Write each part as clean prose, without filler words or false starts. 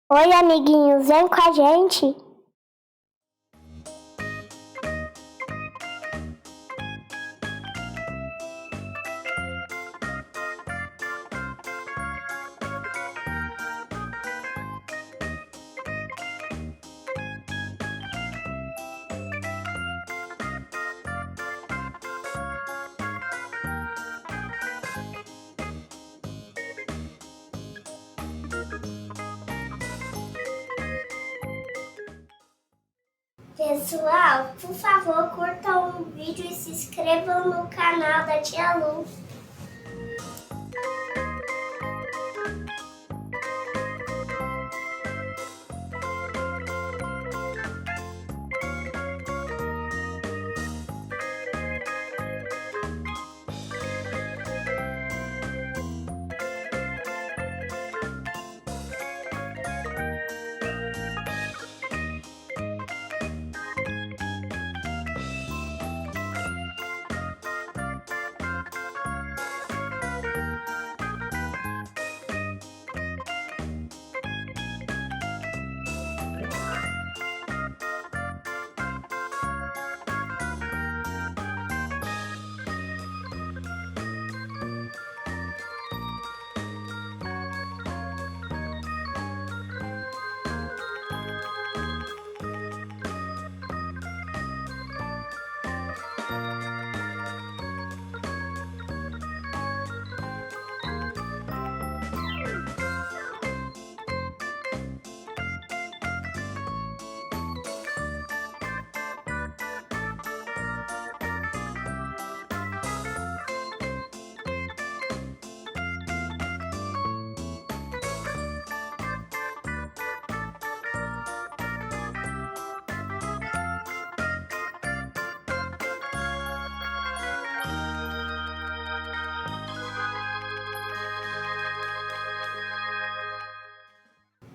Oi, amiguinhos, vem com a gente. Pessoal, por favor, curtam o vídeo e se inscrevam no canal da Tia Lu.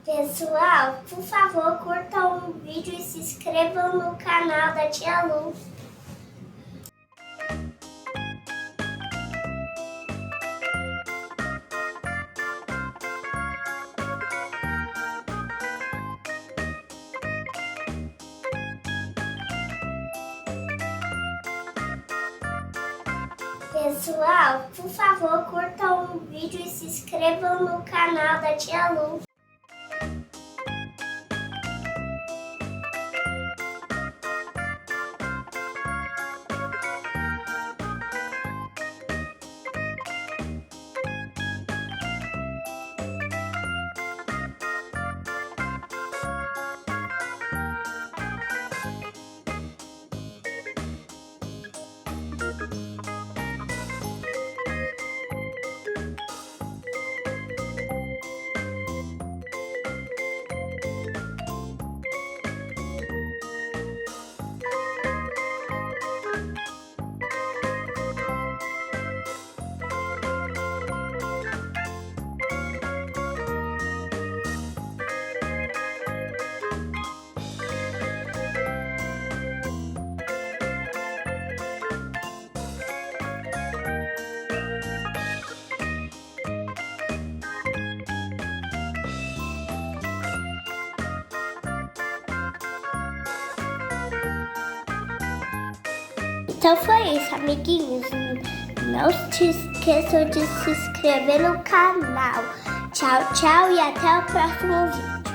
Pessoal, por favor, curtam o vídeo e se inscrevam no canal da Tia Lu. Pessoal, por favor, curtam o vídeo e se inscrevam no canal da Tia Lu. Então foi isso, amiguinhos. Não se esqueçam de se inscrever no canal. Tchau, tchau e até o próximo vídeo.